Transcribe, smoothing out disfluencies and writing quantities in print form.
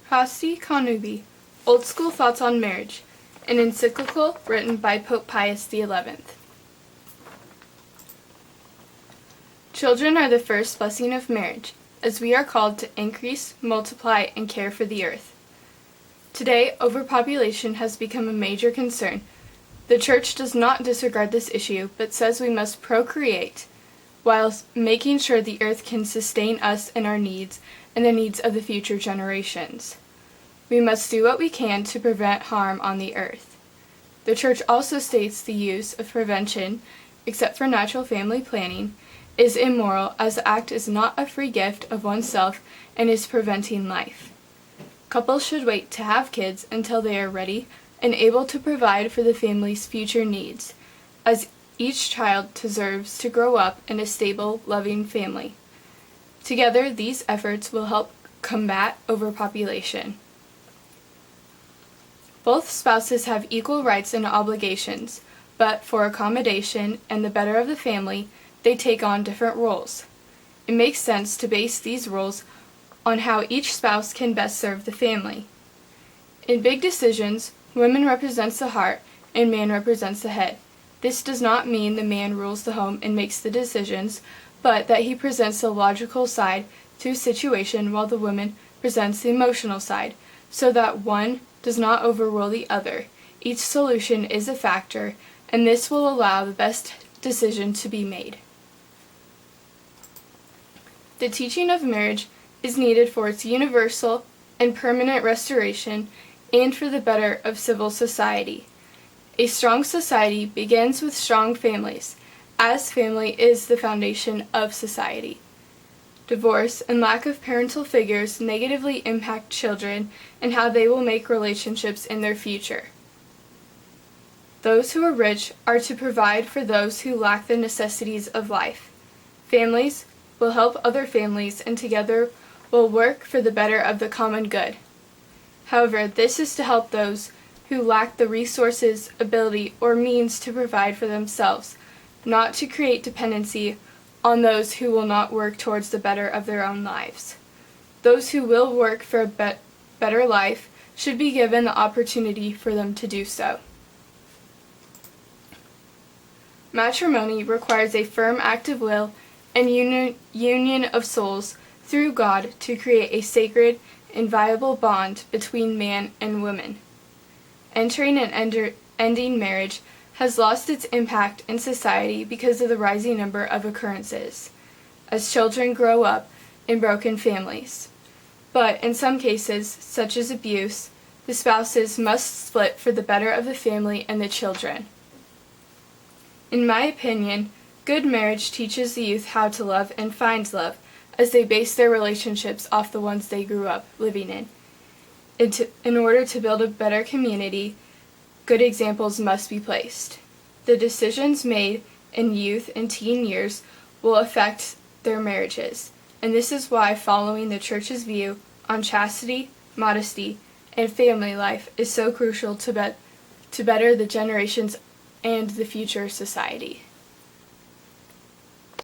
Casti Connubii, Old School Thoughts on Marriage, an encyclical written by Pope Pius XI. Children are the first blessing of marriage, as we are called to increase, multiply, and care for the earth. Today, overpopulation has become a major concern. The Church does not disregard this issue, but says we must procreate, while making sure the earth can sustain us and our needs and the needs of the future generations. We must do what we can to prevent harm on the earth. The Church also states the use of prevention, except for natural family planning, is immoral, as the act is not a free gift of oneself and is preventing life. Couples should wait to have kids until they are ready and able to provide for the family's future needs, as each child deserves to grow up in a stable, loving family. Together, these efforts will help combat overpopulation. Both spouses have equal rights and obligations, but for accommodation and the better of the family, they take on different roles. It makes sense to base these roles on how each spouse can best serve the family. In big decisions, women represents the heart and man represents the head. This does not mean the man rules the home and makes the decisions, but that he presents the logical side to a situation while the woman presents the emotional side, so that one does not overrule the other. Each solution is a factor, and this will allow the best decision to be made. The teaching of marriage is needed for its universal and permanent restoration and for the better of civil society. A strong society begins with strong families, as family is the foundation of society. Divorce and lack of parental figures negatively impact children and how they will make relationships in their future. Those who are rich are to provide for those who lack the necessities of life. Families will help other families and together will work for the better of the common good. However, this is to help those who lack the resources, ability, or means to provide for themselves, not to create dependency on those who will not work towards the better of their own lives. Those who will work for a better life should be given the opportunity for them to do so. Matrimony requires a firm act of will and union of souls through God to create a sacred, inviolable bond between man and woman. Entering and ending marriage has lost its impact in society because of the rising number of occurrences, as children grow up in broken families. But in some cases, such as abuse, the spouses must split for the better of the family and the children. In my opinion, good marriage teaches the youth how to love and find love, as they base their relationships off the ones they grew up living in. In order to build a better community, good examples must be placed. The decisions made in youth and teen years will affect their marriages, and this is why following the Church's view on chastity, modesty, and family life is so crucial to better the generations and the future society.